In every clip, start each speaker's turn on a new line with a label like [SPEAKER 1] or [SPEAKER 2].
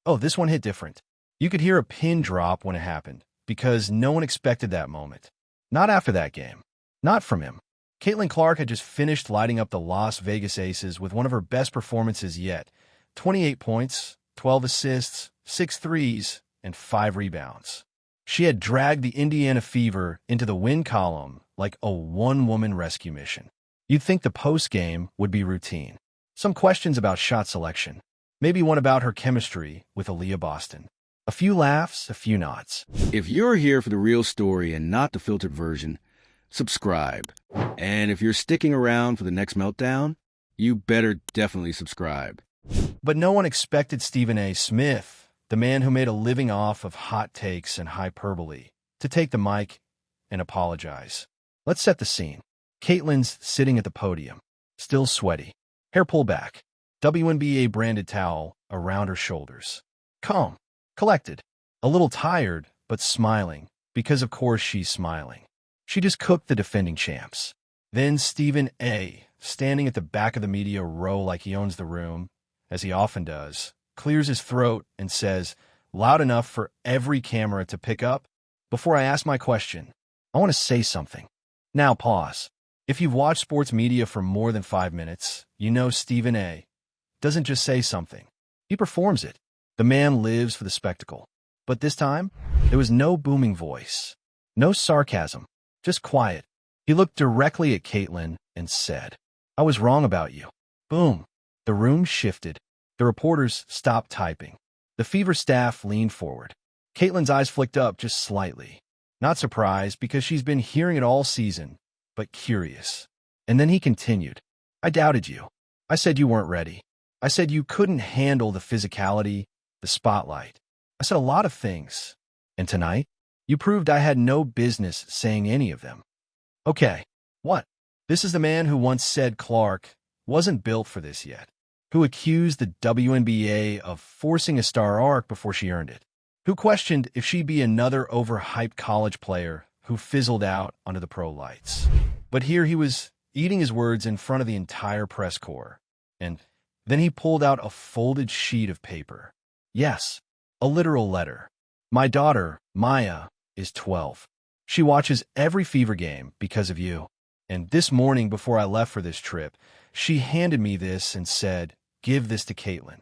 [SPEAKER 1] Oh, this one hit different. You could hear a pin drop when it happened, because no one expected that moment. Not after that game. Not from him. Caitlin Clark had just finished lighting up the Las Vegas Aces with one of her best performances yet. 28 points, 12 assists, 6 threes, and 5 rebounds. She had dragged the Indiana Fever into the win column like a one-woman rescue mission. You'd think the post-game would be routine. Some questions about shot selection. Maybe one about her chemistry with Aaliyah Boston. A few laughs, a few nods.
[SPEAKER 2] If you're here for the real story and not the filtered version, subscribe. And if you're sticking around for the next meltdown, you better definitely subscribe.
[SPEAKER 1] But no one expected Stephen A. Smith, the man who made a living off of hot takes and hyperbole, to take the mic and apologize. Let's set the scene. Caitlin's sitting at the podium, still sweaty, hair pulled back, WNBA-branded towel around her shoulders. Calm, collected, a little tired, but smiling, because of course she's smiling. She just cooked the defending champs. Then Stephen A., standing at the back of the media row like he owns the room, as he often does, clears his throat and says, loud enough for every camera to pick up, before I ask my question, I want to say something. Now pause. If you've watched sports media for more than 5 minutes, you know Stephen A. doesn't just say something. He performs it. The man lives for the spectacle. But this time, there was no booming voice, no sarcasm, just quiet. He looked directly at Caitlin and said, I was wrong about you. Boom. The room shifted. The reporters stopped typing. The Fever staff leaned forward. Caitlin's eyes flicked up just slightly. Not surprised, because she's been hearing it all season, but curious. And then he continued, I doubted you. I said you weren't ready. I said you couldn't handle the physicality, the spotlight. I said a lot of things. And tonight, you proved I had no business saying any of them. Okay, what? This is the man who once said Clark wasn't built for this yet, who accused the WNBA of forcing a star arc before she earned it, who questioned if she'd be another overhyped college player who fizzled out under the pro lights. But here he was eating his words in front of the entire press corps, and then he pulled out a folded sheet of paper. Yes, a literal letter. My daughter, Maya, is 12. She watches every Fever game because of you. And this morning before I left for this trip, she handed me this and said, give this to Caitlin.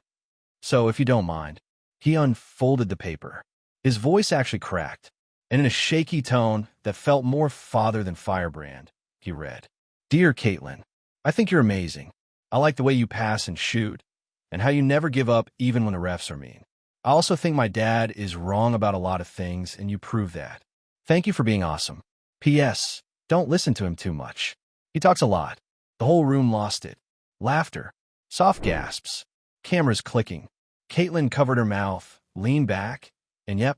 [SPEAKER 1] So if you don't mind, he unfolded the paper. His voice actually cracked, and in a shaky tone that felt more father than firebrand, he read, Dear Caitlin, I think you're amazing. I like the way you pass and shoot, and how you never give up even when the refs are mean. I also think my dad is wrong about a lot of things, and you prove that. Thank you for being awesome. P.S. Don't listen to him too much. He talks a lot. The whole room lost it. Laughter. Soft gasps. Cameras clicking. Caitlin covered her mouth, leaned back, and yep,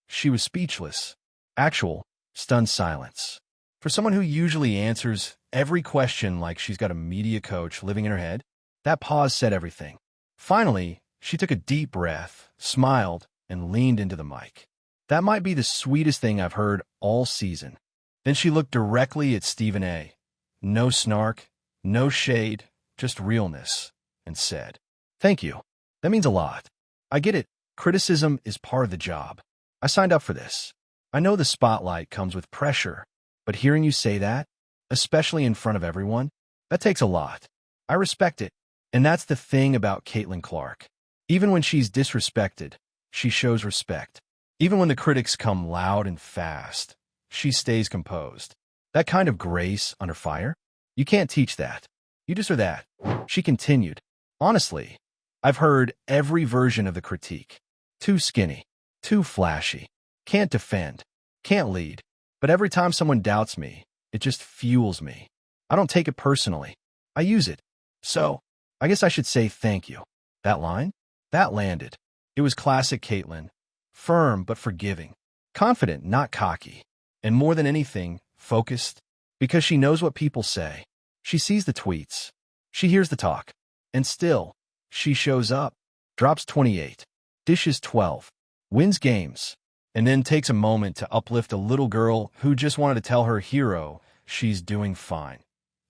[SPEAKER 1] she was speechless. Actual, stunned silence. For someone who usually answers every question like she's got a media coach living in her head, that pause said everything. Finally, she took a deep breath, smiled, and leaned into the mic. That might be the sweetest thing I've heard all season. Then she looked directly at Stephen A. No snark, no shade, just realness, and said, Thank you. That means a lot. I get it. Criticism is part of the job. I signed up for this. I know the spotlight comes with pressure, but hearing you say that, especially in front of everyone, that takes a lot. I respect it. And that's the thing about Caitlin Clark. Even when she's disrespected, she shows respect. Even when the critics come loud and fast, she stays composed. That kind of grace under fire? You can't teach that. You just are that. She continued, Honestly, I've heard every version of the critique. Too skinny. Too flashy. Can't defend. Can't lead. But every time someone doubts me, it just fuels me. I don't take it personally. I use it. So, I guess I should say thank you. That line? That landed. It was classic Caitlin. Firm but forgiving. Confident, not cocky. And more than anything, focused. Because she knows what people say. She sees the tweets. She hears the talk. And still, she shows up. Drops 28. Dishes 12. Wins games. And then takes a moment to uplift a little girl who just wanted to tell her hero she's doing fine.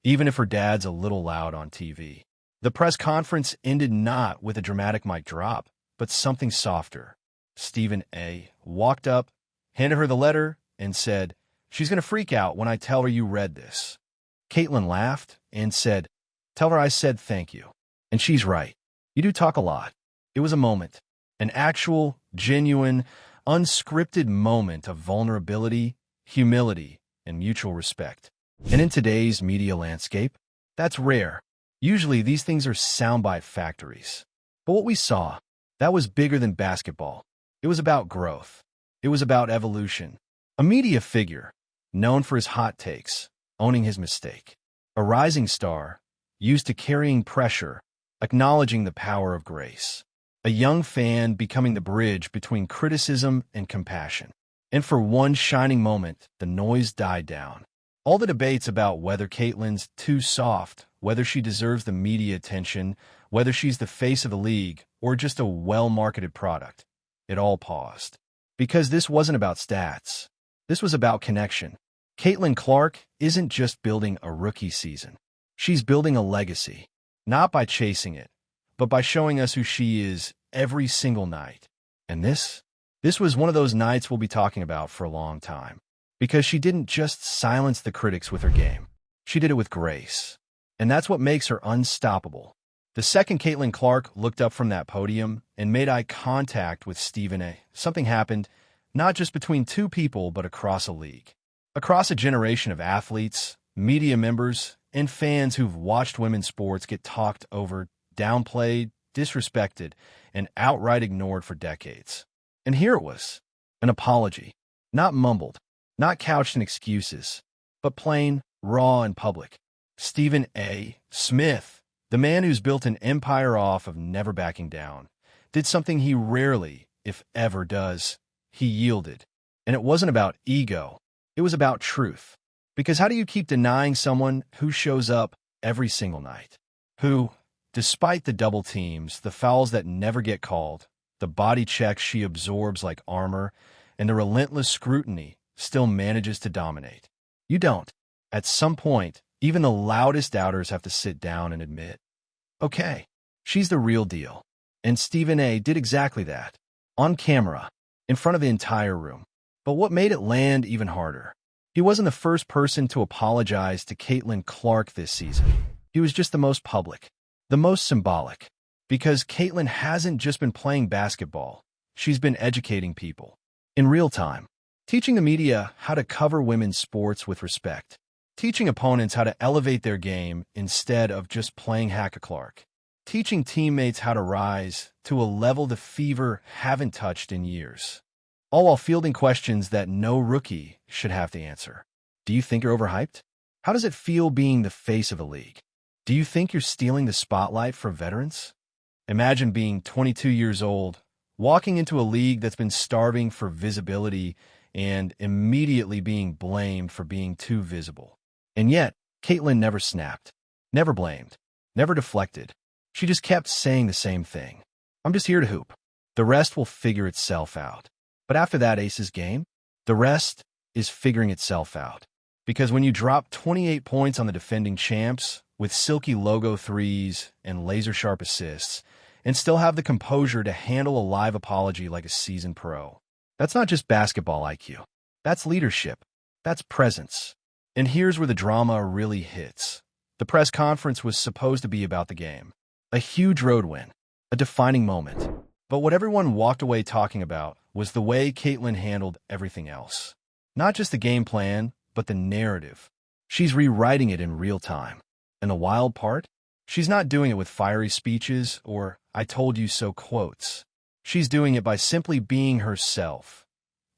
[SPEAKER 1] Even if her dad's a little loud on TV. The press conference ended not with a dramatic mic drop, but something softer. Stephen A. walked up, handed her the letter, and said, "She's going to freak out when I tell her you read this." Caitlin laughed and said, "Tell her I said thank you. And she's right. You do talk a lot." It was a moment, an actual, genuine, unscripted moment of vulnerability, humility, and mutual respect. And in today's media landscape, that's rare. Usually these things are soundbite factories. But what we saw, that was bigger than basketball. It was about growth. It was about evolution. A media figure, known for his hot takes, owning his mistake. A rising star, used to carrying pressure, acknowledging the power of grace. A young fan becoming the bridge between criticism and compassion. And for one shining moment, the noise died down. All the debates about whether Caitlin's too soft, whether she deserves the media attention, whether she's the face of the league, or just a well-marketed product, it all paused. Because this wasn't about stats. This was about connection. Caitlin Clark isn't just building a rookie season. She's building a legacy, not by chasing it, but by showing us who she is every single night. And this was one of those nights we'll be talking about for a long time. Because she didn't just silence the critics with her game. She did it with grace. And that's what makes her unstoppable. The second Caitlin Clark looked up from that podium and made eye contact with Stephen A., something happened, not just between two people, but across a league. Across a generation of athletes, media members, and fans who've watched women's sports get talked over, downplayed, disrespected, and outright ignored for decades. And here it was, an apology, not mumbled, not couched in excuses, but plain, raw, and public. Stephen A. Smith, the man who's built an empire off of never backing down, did something he rarely, if ever, does. He yielded. And it wasn't about ego. It was about truth. Because how do you keep denying someone who shows up every single night? Who, despite the double teams, the fouls that never get called, the body checks she absorbs like armor, and the relentless scrutiny, still manages to dominate? You don't. At some point, even the loudest doubters have to sit down and admit, okay, she's the real deal. And Stephen A. did exactly that. On camera, in front of the entire room. But what made it land even harder? He wasn't the first person to apologize to Caitlin Clark this season. He was just the most public, the most symbolic. Because Caitlin hasn't just been playing basketball. She's been educating people. In real time. Teaching the media how to cover women's sports with respect. Teaching opponents how to elevate their game instead of just playing hack-a-Clark. Teaching teammates how to rise to a level the Fever haven't touched in years. All while fielding questions that no rookie should have to answer. Do you think you're overhyped? How does it feel being the face of a league? Do you think you're stealing the spotlight from veterans? Imagine being 22 years old, walking into a league that's been starving for visibility and immediately being blamed for being too visible. And yet, Caitlin never snapped, never blamed, never deflected. She just kept saying the same thing. I'm just here to hoop. The rest will figure itself out. But after that Aces game, the rest is figuring itself out. Because when you drop 28 points on the defending champs with silky logo threes and laser-sharp assists, and still have the composure to handle a live apology like a seasoned pro, that's not just basketball IQ. That's leadership. That's presence. And here's where the drama really hits. The press conference was supposed to be about the game. A huge road win. A defining moment. But what everyone walked away talking about was the way Caitlin handled everything else. Not just the game plan, but the narrative. She's rewriting it in real time. And the wild part? She's not doing it with fiery speeches or "I told you so" quotes. She's doing it by simply being herself.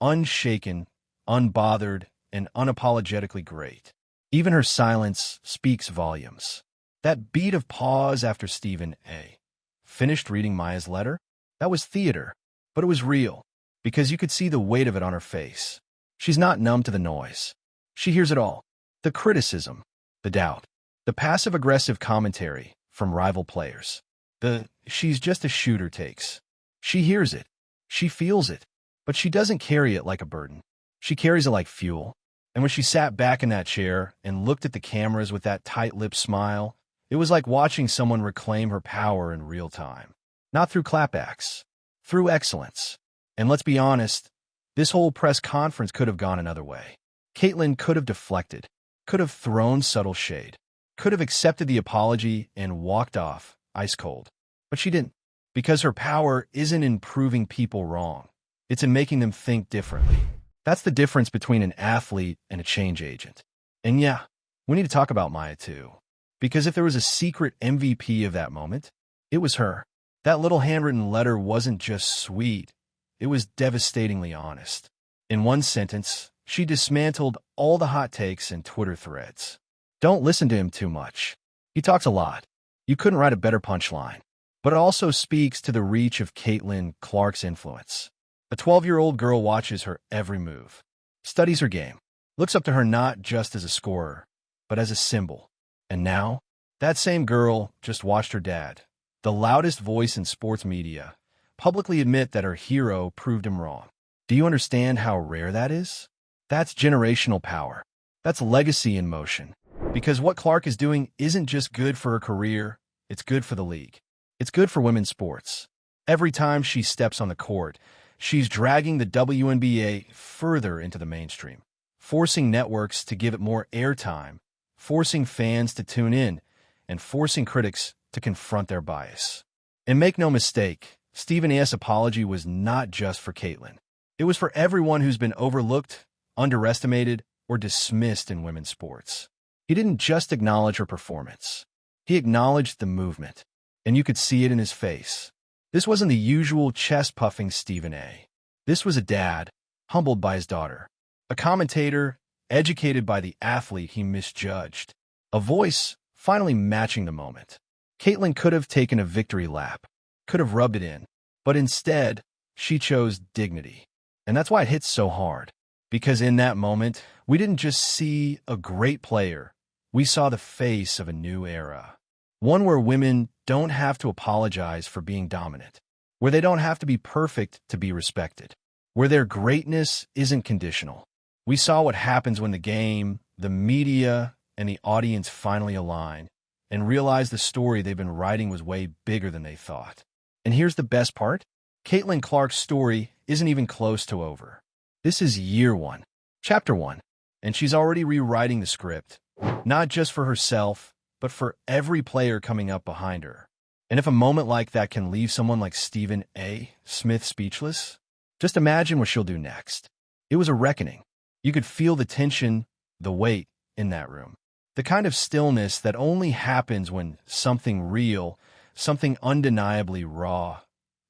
[SPEAKER 1] Unshaken, unbothered, and unapologetically great. Even her silence speaks volumes. That beat of pause after Stephen A. finished reading Maya's letter, that was theater, but it was real, because you could see the weight of it on her face. She's not numb to the noise. She hears it all. The criticism, the doubt, the passive-aggressive commentary from rival players. The "she's just a shooter" takes. She hears it. She feels it. But she doesn't carry it like a burden. She carries it like fuel. And when she sat back in that chair and looked at the cameras with that tight-lipped smile, it was like watching someone reclaim her power in real time. Not through clapbacks, through excellence. And let's be honest, this whole press conference could have gone another way. Caitlyn could have deflected, could have thrown subtle shade, could have accepted the apology and walked off, ice cold. But she didn't, because her power isn't in proving people wrong. It's in making them think differently. That's the difference between an athlete and a change agent. And yeah, we need to talk about Maya too. Because if there was a secret MVP of that moment, it was her. That little handwritten letter wasn't just sweet, it was devastatingly honest. In one sentence, she dismantled all the hot takes and Twitter threads. Don't listen to him too much. He talks a lot. You couldn't write a better punchline. But it also speaks to the reach of Caitlin Clark's influence. A 12-year-old girl watches her every move, studies her game, looks up to her not just as a scorer, but as a symbol. And now, that same girl just watched her dad, the loudest voice in sports media, publicly admit that her hero proved him wrong. Do you understand how rare that is? That's generational power. That's legacy in motion. Because what Clark is doing isn't just good for her career, it's good for the league. It's good for women's sports. Every time she steps on the court, she's dragging the WNBA further into the mainstream, forcing networks to give it more airtime, forcing fans to tune in, and forcing critics to confront their bias. And make no mistake, Stephen A.'s apology was not just for Caitlyn. It was for everyone who's been overlooked, underestimated, or dismissed in women's sports. He didn't just acknowledge her performance. He acknowledged the movement, and you could see it in his face. This wasn't the usual chest-puffing Stephen A. This was a dad, humbled by his daughter. A commentator, educated by the athlete he misjudged. A voice finally matching the moment. Caitlyn could have taken a victory lap, could have rubbed it in, but instead, she chose dignity. And that's why it hits so hard. Because in that moment, we didn't just see a great player, we saw the face of a new era. One where women don't have to apologize for being dominant, where they don't have to be perfect to be respected, where their greatness isn't conditional. We saw what happens when the game, the media, and the audience finally align and realize the story they've been writing was way bigger than they thought. And here's the best part. Caitlin Clark's story isn't even close to over. This is year one, chapter one, and she's already rewriting the script, not just for herself, but for every player coming up behind her. And if a moment like that can leave someone like Stephen A. Smith speechless, just imagine what she'll do next. It was a reckoning. You could feel the tension, the weight in that room. The kind of stillness that only happens when something real, something undeniably raw,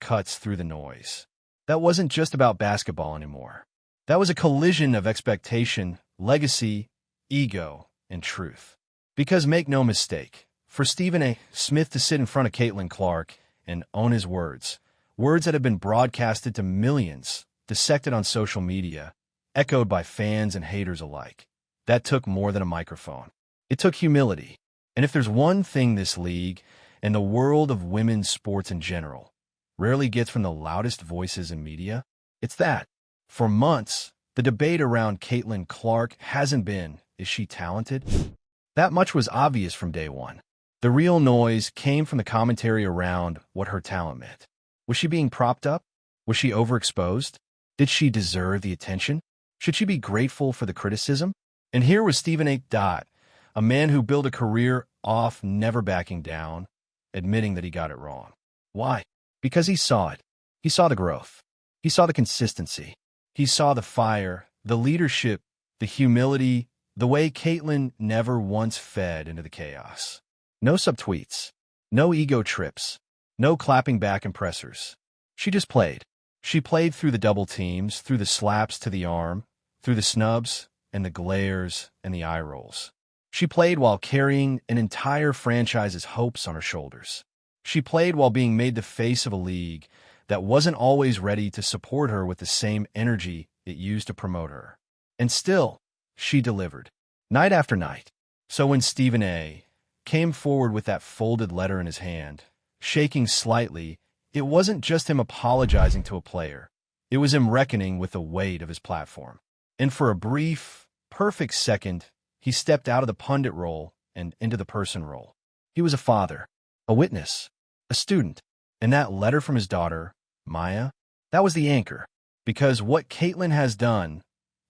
[SPEAKER 1] cuts through the noise. That wasn't just about basketball anymore. That was a collision of expectation, legacy, ego, and truth. Because make no mistake, for Stephen A. Smith to sit in front of Caitlin Clark and own his words, words that have been broadcasted to millions, dissected on social media, echoed by fans and haters alike, that took more than a microphone. It took humility. And if there's one thing this league, and the world of women's sports in general, rarely gets from the loudest voices in media, it's that. For months, the debate around Caitlin Clark hasn't been, is she talented? That much was obvious from day one. The real noise came from the commentary around what her talent meant. Was she being propped up? Was she overexposed? Did she deserve the attention? Should she be grateful for the criticism? And here was Stephen A. Dot, a man who built a career off never backing down, admitting that he got it wrong. Why? Because he saw it. He saw the growth. He saw the consistency. He saw the fire, the leadership, the humility, the way Caitlin never once fed into the chaos. No subtweets, no ego trips, no clapping back impressors. She just played. She played through the double teams, through the slaps to the arm, through the snubs and the glares and the eye rolls. She played while carrying an entire franchise's hopes on her shoulders. She played while being made the face of a league that wasn't always ready to support her with the same energy it used to promote her. And still, she delivered, night after night. So when Stephen A. came forward with that folded letter in his hand, shaking slightly, it wasn't just him apologizing to a player. It was him reckoning with the weight of his platform. And for a brief, perfect second, he stepped out of the pundit role and into the person role. He was a father, a witness, a student, and that letter from his daughter Maya? That was the anchor. Because what Caitlin has done,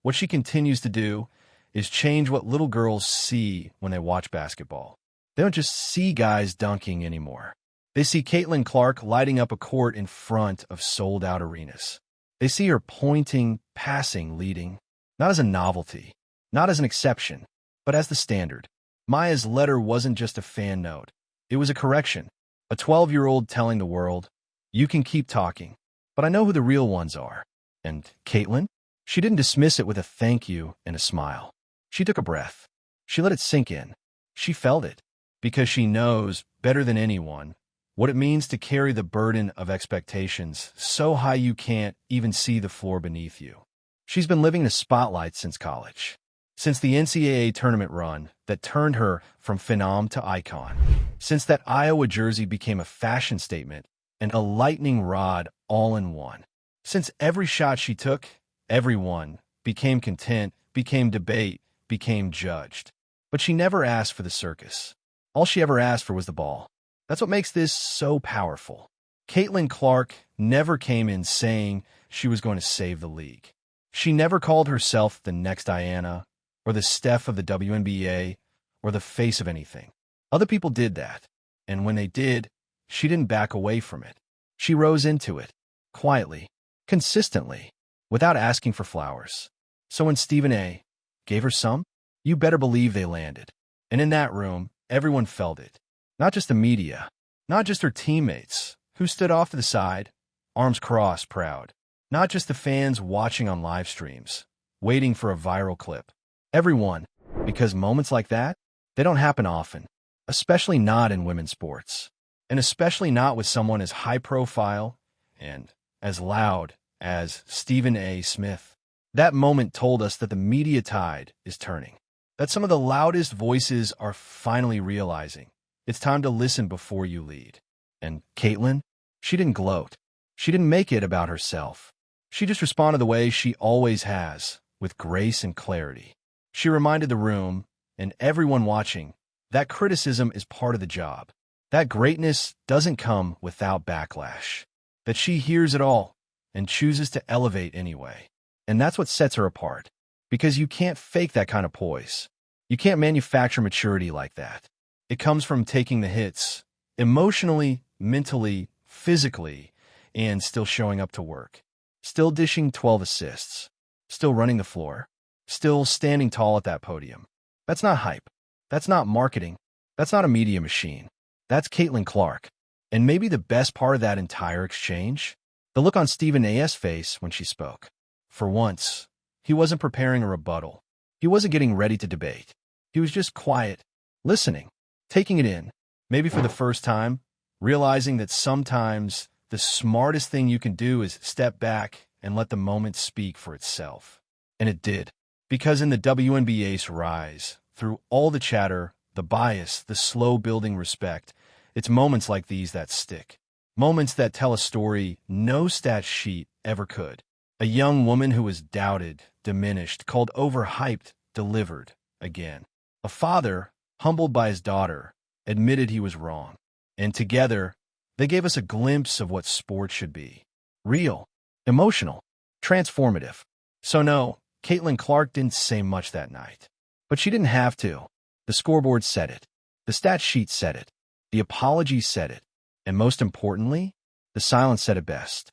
[SPEAKER 1] what she continues to do, is change what little girls see when they watch basketball. They don't just see guys dunking anymore. They see Caitlin Clark lighting up a court in front of sold-out arenas. They see her pointing, passing, leading, not as a novelty, not as an exception, but as the standard. Maya's letter wasn't just a fan note. It was a correction. A 12-year-old telling the world, you can keep talking, but I know who the real ones are. And Caitlin? She didn't dismiss it with a thank you and a smile. She took a breath. She let it sink in. She felt it, because she knows, better than anyone, what it means to carry the burden of expectations so high you can't even see the floor beneath you. She's been living in the spotlight since college, since the NCAA tournament run that turned her from phenom to icon, since that Iowa jersey became a fashion statement and a lightning rod all in one. Since every shot she took, everyone became content, became debate, became judged. But she never asked for the circus. All she ever asked for was the ball. That's what makes this so powerful. Caitlin Clark never came in saying she was going to save the league. She never called herself the next Diana, or the Steph of the WNBA, or the face of anything. Other people did that, and when they did, she didn't back away from it. She rose into it, quietly, consistently, without asking for flowers. So when Stephen A. gave her some, you better believe they landed. And in that room, everyone felt it. Not just the media, not just her teammates, who stood off to the side, arms crossed, proud. Not just the fans watching on live streams, waiting for a viral clip. Everyone, because moments like that, they don't happen often, especially not in women's sports, and especially not with someone as high profile and as loud as Stephen A. Smith. That moment told us that the media tide is turning, that some of the loudest voices are finally realizing it's time to listen before you lead. And Caitlin, she didn't gloat. She didn't make it about herself. She just responded the way she always has, with grace and clarity. She reminded the room, and everyone watching, that criticism is part of the job. That greatness doesn't come without backlash. That she hears it all and chooses to elevate anyway. And that's what sets her apart. Because you can't fake that kind of poise. You can't manufacture maturity like that. It comes from taking the hits, emotionally, mentally, physically, and still showing up to work. Still dishing 12 assists. Still running the floor. Still standing tall at that podium. That's not hype. That's not marketing. That's not a media machine. That's Caitlin Clark. And maybe the best part of that entire exchange? The look on Stephen A.'s face when she spoke. For once, he wasn't preparing a rebuttal. He wasn't getting ready to debate. He was just quiet, listening, taking it in, maybe for the first time, realizing that sometimes the smartest thing you can do is step back and let the moment speak for itself. And it did. Because in the WNBA's rise, through all the chatter, the bias, the slow-building respect, it's moments like these that stick. Moments that tell a story no stat sheet ever could. A young woman who was doubted, diminished, called overhyped, delivered again. A father, humbled by his daughter, admitted he was wrong. And together, they gave us a glimpse of what sport should be. Real, emotional, transformative. So no, Caitlin Clark didn't say much that night. But she didn't have to. The scoreboard said it. The stat sheet said it. The apology said it. And most importantly, the silence said it best.